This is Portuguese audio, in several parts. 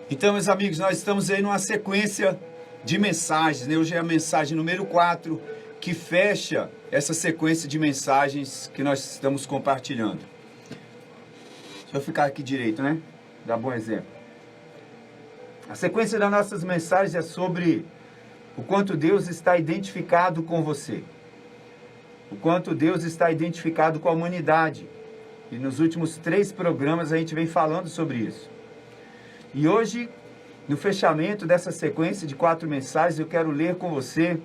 Então, meus amigos, nós estamos aí numa sequência de mensagens, né? Hoje é a mensagem número 4, que fecha essa sequência de mensagens que nós estamos compartilhando. Deixa eu ficar aqui direito, né? Dá bom exemplo. A sequência das nossas mensagens é sobre o quanto Deus está identificado com você. O quanto Deus está identificado com a humanidade. E nos últimos 3 programas a gente vem falando sobre isso. E hoje, no fechamento dessa sequência de 4 mensagens, eu quero ler com você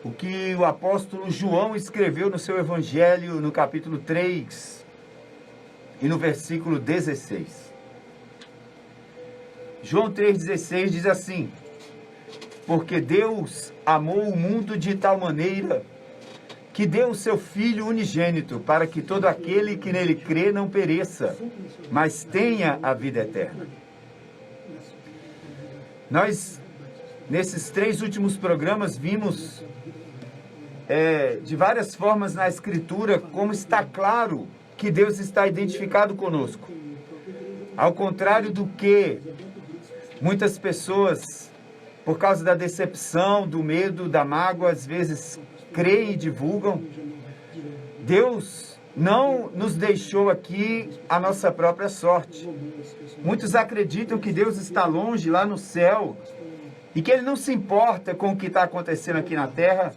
o que o apóstolo João escreveu no seu Evangelho, no capítulo 3 e no versículo 16. João 3,16 diz assim: porque Deus amou o mundo de tal maneira que deu o seu Filho unigênito, para que todo aquele que nele crê não pereça, mas tenha a vida eterna. Nós, nesses 3 últimos programas, vimos de várias formas na Escritura como está claro que Deus está identificado conosco. Ao contrário do que muitas pessoas, por causa da decepção, do medo, da mágoa, às vezes creem e divulgam, Deus não nos deixou aqui a nossa própria sorte. Muitos acreditam que Deus está longe, lá no céu, e que Ele não se importa com o que está acontecendo aqui na terra,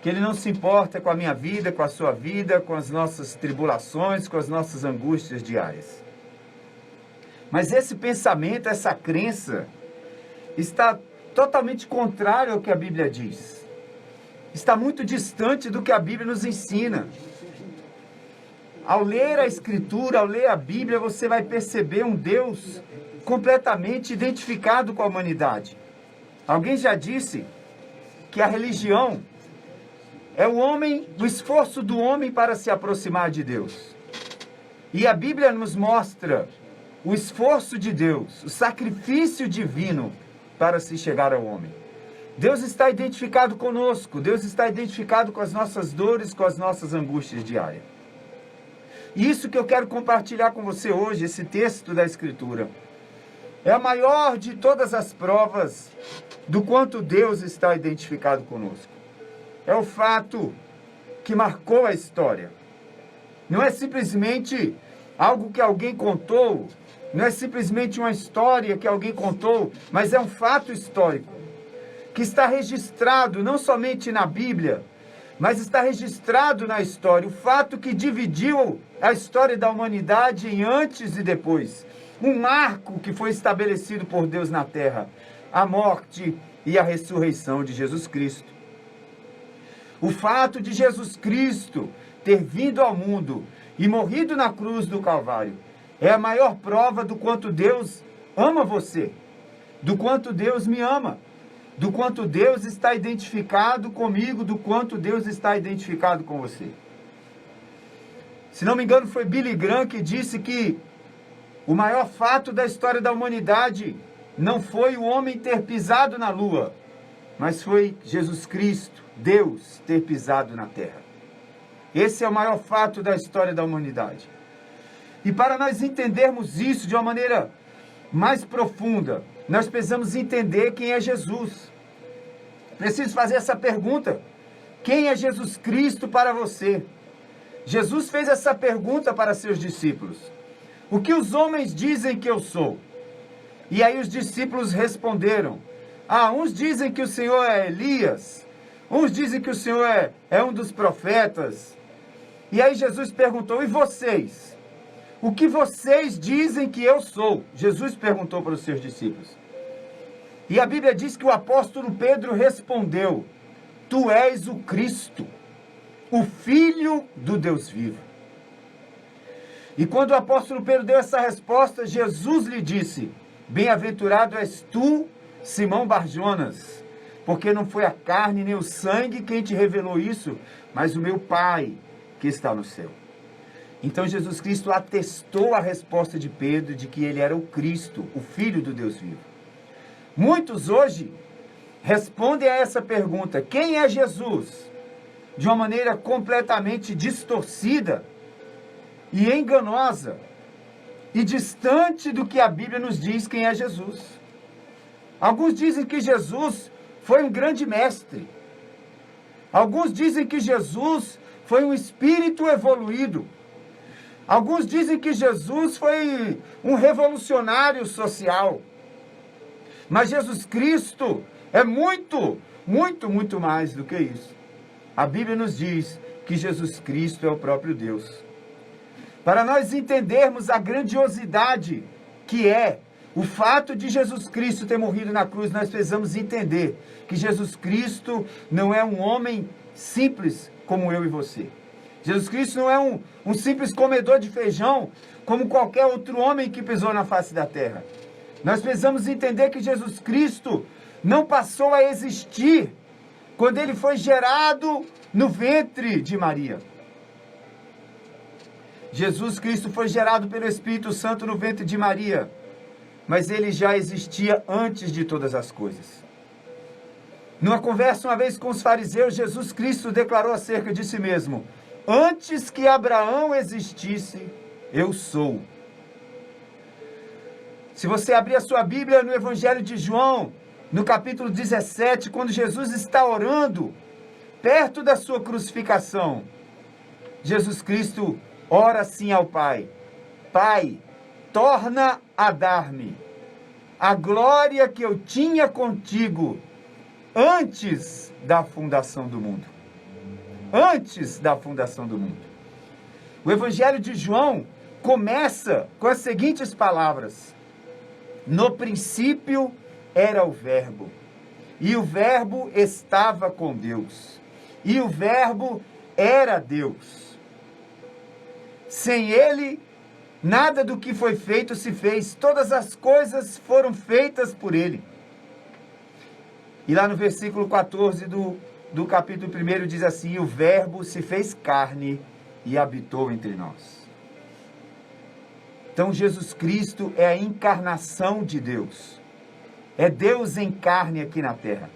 que Ele não se importa com a minha vida, com a sua vida, com as nossas tribulações, com as nossas angústias diárias. Mas esse pensamento, essa crença, está totalmente contrário ao que a Bíblia diz. Está muito distante do que a Bíblia nos ensina. Ao ler a Escritura, ao ler a Bíblia, você vai perceber um Deus completamente identificado com a humanidade. Alguém já disse que a religião é o esforço do homem para se aproximar de Deus. E a Bíblia nos mostra o esforço de Deus, o sacrifício divino para se chegar ao homem. Deus está identificado conosco, Deus está identificado com as nossas dores, com as nossas angústias diárias. E isso que eu quero compartilhar com você hoje, esse texto da Escritura, é a maior de todas as provas do quanto Deus está identificado conosco. É o fato que marcou a história. Não é simplesmente algo que alguém contou, não é simplesmente uma história que alguém contou, mas é um fato histórico, que está registrado não somente na Bíblia, mas está registrado na história, o fato que dividiu a história da humanidade em antes e depois. Um marco que foi estabelecido por Deus na terra, a morte e a ressurreição de Jesus Cristo. O fato de Jesus Cristo ter vindo ao mundo e morrido na cruz do Calvário é a maior prova do quanto Deus ama você, do quanto Deus me ama, do quanto Deus está identificado comigo, do quanto Deus está identificado com você. Se não me engano, foi Billy Graham que disse que o maior fato da história da humanidade não foi o homem ter pisado na lua, mas foi Jesus Cristo, Deus, ter pisado na terra. Esse é o maior fato da história da humanidade. E para nós entendermos isso de uma maneira mais profunda, nós precisamos entender quem é Jesus. Preciso fazer essa pergunta: quem é Jesus Cristo para você? Jesus fez essa pergunta para seus discípulos: o que os homens dizem que eu sou? E aí os discípulos responderam: uns dizem que o Senhor é Elias, uns dizem que o Senhor é um dos profetas. E aí Jesus perguntou: e vocês? O que vocês dizem que eu sou? Jesus perguntou para os seus discípulos. E a Bíblia diz que o apóstolo Pedro respondeu: tu és o Cristo, o Filho do Deus vivo. E quando o apóstolo Pedro deu essa resposta, Jesus lhe disse: bem-aventurado és tu, Simão Barjonas, porque não foi a carne nem o sangue quem te revelou isso, mas o meu Pai que está no céu. Então Jesus Cristo atestou a resposta de Pedro de que ele era o Cristo, o Filho do Deus vivo. Muitos hoje respondem a essa pergunta: quem é Jesus? De uma maneira completamente distorcida e enganosa. e distante do que a Bíblia nos diz quem é Jesus. Alguns dizem que Jesus foi um grande mestre. Alguns dizem que Jesus foi um espírito evoluído. Alguns dizem que Jesus foi um revolucionário social. Mas Jesus Cristo é muito, muito, muito mais do que isso. A Bíblia nos diz que Jesus Cristo é o próprio Deus. Para nós entendermos a grandiosidade que é o fato de Jesus Cristo ter morrido na cruz, nós precisamos entender que Jesus Cristo não é um homem simples como eu e você. Jesus Cristo não é um simples comedor de feijão, como qualquer outro homem que pisou na face da terra. Nós precisamos entender que Jesus Cristo não passou a existir quando ele foi gerado no ventre de Maria. Jesus Cristo foi gerado pelo Espírito Santo no ventre de Maria, mas ele já existia antes de todas as coisas. Numa conversa uma vez com os fariseus, Jesus Cristo declarou acerca de si mesmo: antes que Abraão existisse, eu sou. Se você abrir a sua Bíblia no Evangelho de João, no capítulo 17, quando Jesus está orando, perto da sua crucificação, Jesus Cristo ora assim ao Pai: Pai, torna a dar-me a glória que eu tinha contigo antes da fundação do mundo. Antes da fundação do mundo. O Evangelho de João começa com as seguintes palavras: no princípio era o Verbo, e o Verbo estava com Deus, e o Verbo era Deus. Sem ele, nada do que foi feito se fez, todas as coisas foram feitas por ele. E lá no versículo 14 do capítulo 1 diz assim: e o Verbo se fez carne e habitou entre nós. Então Jesus Cristo é a encarnação de Deus. É Deus em carne aqui na terra.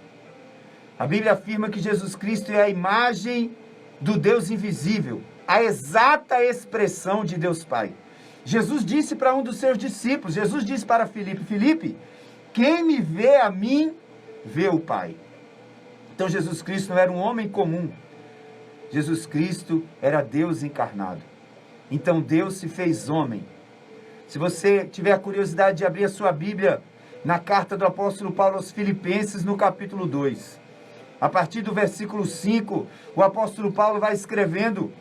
A Bíblia afirma que Jesus Cristo é a imagem do Deus invisível, a exata expressão de Deus Pai. Jesus disse para um dos seus discípulos, Jesus disse para Filipe: Filipe, quem me vê a mim, vê o Pai. Então Jesus Cristo não era um homem comum. Jesus Cristo era Deus encarnado. Então Deus se fez homem. Se você tiver a curiosidade de abrir a sua Bíblia na carta do apóstolo Paulo aos Filipenses, no capítulo 2, a partir do versículo 5, o apóstolo Paulo vai escrevendo: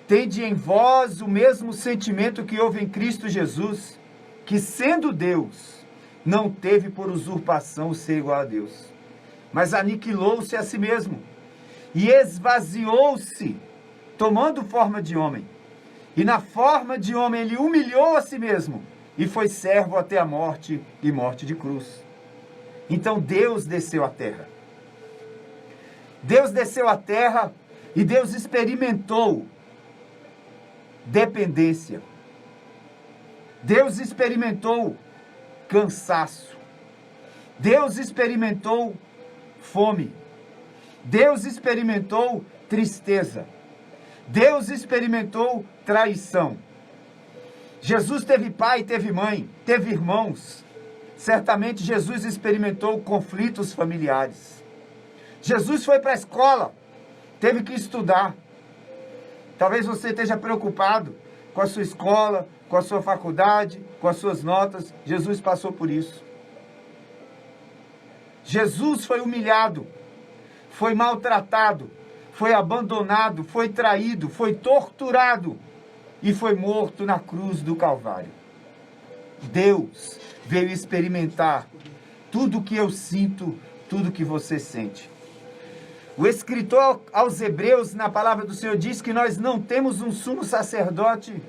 tende em vós o mesmo sentimento que houve em Cristo Jesus, que sendo Deus, não teve por usurpação o ser igual a Deus, mas aniquilou-se a si mesmo, e esvaziou-se, tomando forma de homem. E na forma de homem ele humilhou a si mesmo, e foi servo até a morte, e morte de cruz. Então Deus desceu à terra. Deus desceu à terra, e Deus experimentou dependência. Deus experimentou cansaço. Deus experimentou fome. Deus experimentou tristeza. Deus experimentou traição. Jesus teve pai, teve mãe, teve irmãos. Certamente Jesus experimentou conflitos familiares. Jesus foi para a escola, teve que estudar. Talvez você esteja preocupado com a sua escola, com a sua faculdade, com as suas notas. Jesus passou por isso. Jesus foi humilhado, foi maltratado, foi abandonado, foi traído, foi torturado e foi morto na cruz do Calvário. Deus veio experimentar tudo o que eu sinto, tudo o que você sente. O escritor aos Hebreus, na palavra do Senhor, diz que nós não temos um sumo sacerdote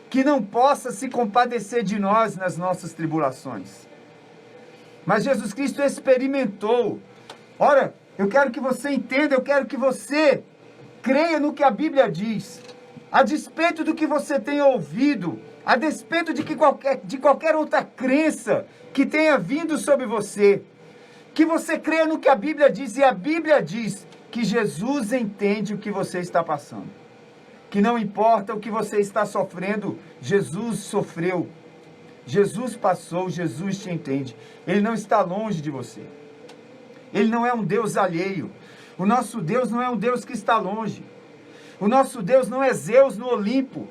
que não possa se compadecer de nós nas nossas tribulações. Mas Jesus Cristo experimentou. Ora, eu quero que você entenda, eu quero que você creia no que a Bíblia diz. A despeito do que você tenha ouvido, a despeito de qualquer outra crença que tenha vindo sobre você, que você creia no que a Bíblia diz, e a Bíblia diz que Jesus entende o que você está passando. que não importa o que você está sofrendo, Jesus sofreu. Jesus passou, Jesus te entende. Ele não está longe de você. Ele não é um Deus alheio. O nosso Deus não é um Deus que está longe. O nosso Deus não é Zeus no Olimpo.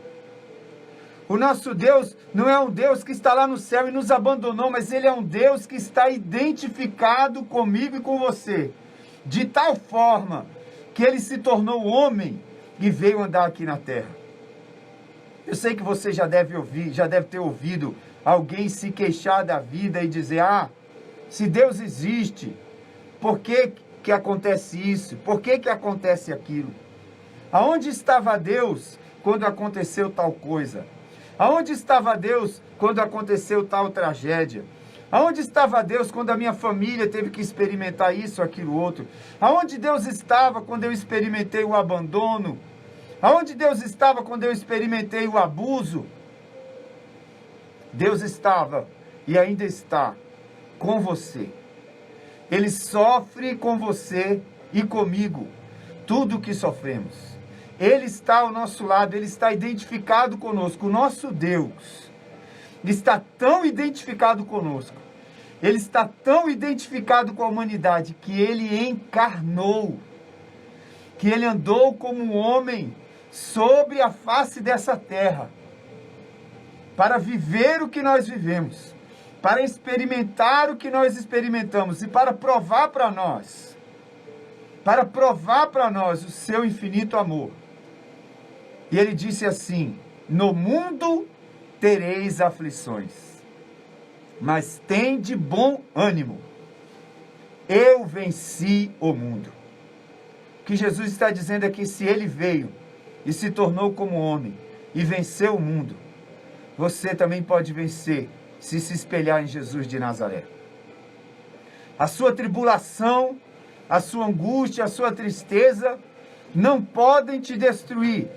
O nosso Deus não é um Deus que está lá no céu e nos abandonou, mas Ele é um Deus que está identificado comigo e com você, de tal forma que Ele se tornou homem e veio andar aqui na terra. Eu sei que você já deve ter ouvido alguém se queixar da vida e dizer, se Deus existe, por que que acontece isso? Por que que acontece aquilo? Aonde estava Deus quando aconteceu tal coisa? Aonde estava Deus quando aconteceu tal tragédia? Aonde estava Deus quando a minha família teve que experimentar isso, aquilo, outro? Aonde Deus estava quando eu experimentei o abandono? Aonde Deus estava quando eu experimentei o abuso? Deus estava e ainda está com você. Ele sofre com você e comigo tudo o que sofremos. Ele está ao nosso lado, Ele está identificado conosco. O nosso Deus está tão identificado conosco, Ele está tão identificado com a humanidade, que Ele encarnou, que Ele andou como um homem sobre a face dessa terra, para viver o que nós vivemos, para experimentar o que nós experimentamos e para provar para nós o seu infinito amor. E Ele disse assim, no mundo tereis aflições, mas tende bom ânimo, eu venci o mundo. O que Jesus está dizendo é que se Ele veio e se tornou como homem e venceu o mundo, você também pode vencer se espelhar em Jesus de Nazaré. A sua tribulação, a sua angústia, a sua tristeza não podem te destruir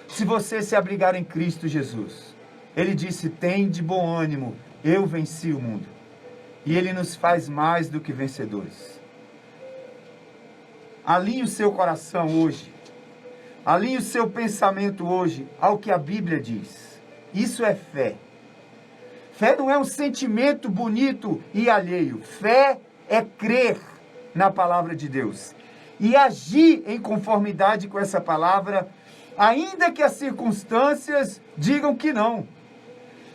se você se abrigar em Cristo Jesus. Ele disse, tende bom ânimo, eu venci o mundo. E Ele nos faz mais do que vencedores. Alinhe o seu coração hoje, alinhe o seu pensamento hoje ao que a Bíblia diz. Isso é fé. Fé não é um sentimento bonito e alheio. Fé é crer na palavra de Deus e agir em conformidade com essa palavra, ainda que as circunstâncias digam que não,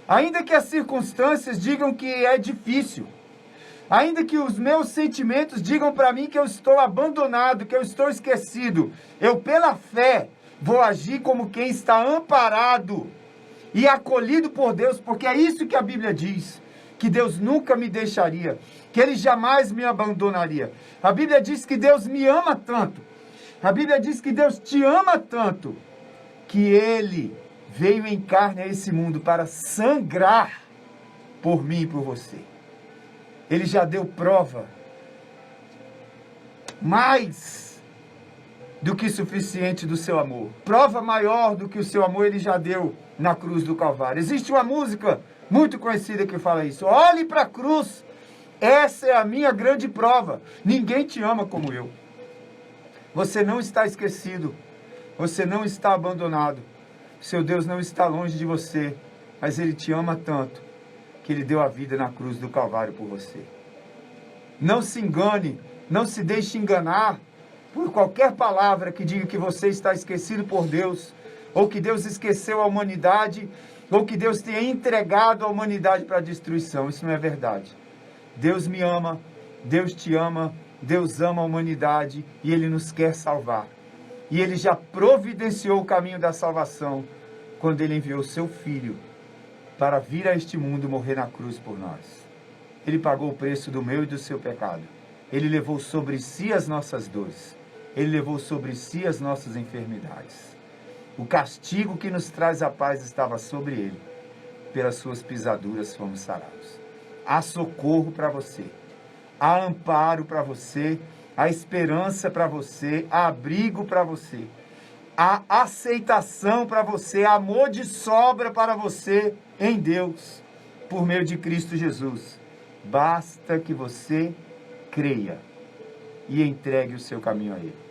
ainda que as circunstâncias digam que é difícil, ainda que os meus sentimentos digam para mim que eu estou abandonado, que eu estou esquecido, eu pela fé vou agir como quem está amparado e acolhido por Deus, porque é isso que a Bíblia diz, que Deus nunca me deixaria, que Ele jamais me abandonaria. A Bíblia diz que Deus me ama tanto, a Bíblia diz que Deus te ama tanto, que Ele veio em carne a esse mundo para sangrar por mim e por você. Ele já deu prova mais do que suficiente do seu amor. Prova maior do que o seu amor Ele já deu na cruz do Calvário. Existe uma música muito conhecida que fala isso. Olhe para a cruz, essa é a minha grande prova. Ninguém te ama como eu. Você não está esquecido, você não está abandonado. Seu Deus não está longe de você, mas Ele te ama tanto que Ele deu a vida na cruz do Calvário por você. Não se engane, não se deixe enganar por qualquer palavra que diga que você está esquecido por Deus, ou que Deus esqueceu a humanidade, ou que Deus tenha entregado a humanidade para a destruição. Isso não é verdade. Deus me ama, Deus te ama, Deus ama a humanidade e Ele nos quer salvar. E Ele já providenciou o caminho da salvação quando Ele enviou seu Filho para vir a este mundo morrer na cruz por nós. Ele pagou o preço do meu e do seu pecado. Ele levou sobre si as nossas dores. Ele levou sobre si as nossas enfermidades. O castigo que nos traz a paz estava sobre Ele. Pelas suas pisaduras fomos sarados. Há socorro para você. Há amparo para você. Há esperança para você. Há abrigo para você. Há aceitação para você. Há amor de sobra para você em Deus. Por meio de Cristo Jesus. Basta que você creia e entregue o seu caminho a Ele.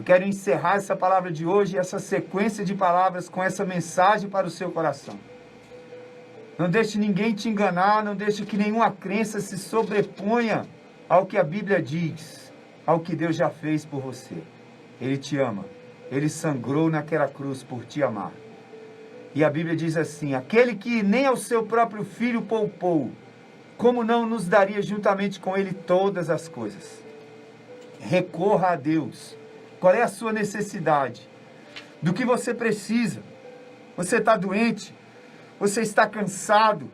Eu quero encerrar essa palavra de hoje, essa sequência de palavras com essa mensagem para o seu coração. Não deixe ninguém te enganar, não deixe que nenhuma crença se sobreponha ao que a Bíblia diz, ao que Deus já fez por você. Ele te ama. Ele sangrou naquela cruz por te amar. E a Bíblia diz assim: aquele que nem ao seu próprio filho poupou, como não nos daria juntamente com ele todas as coisas? Recorra a Deus. Qual é a sua necessidade? Do que você precisa? Você está doente? Você está cansado?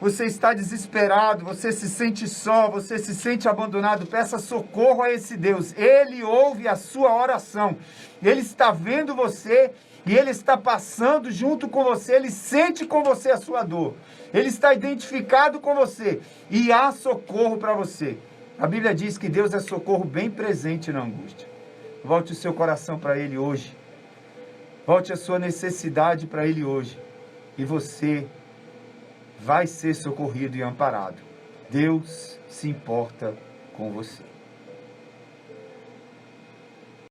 Você está desesperado? Você se sente só? Você se sente abandonado? Peça socorro a esse Deus. Ele ouve a sua oração. Ele está vendo você e Ele está passando junto com você. Ele sente com você a sua dor. Ele está identificado com você e há socorro para você. A Bíblia diz que Deus é socorro bem presente na angústia. Volte o seu coração para Ele hoje. Volte a sua necessidade para Ele hoje. E você vai ser socorrido e amparado. Deus se importa com você.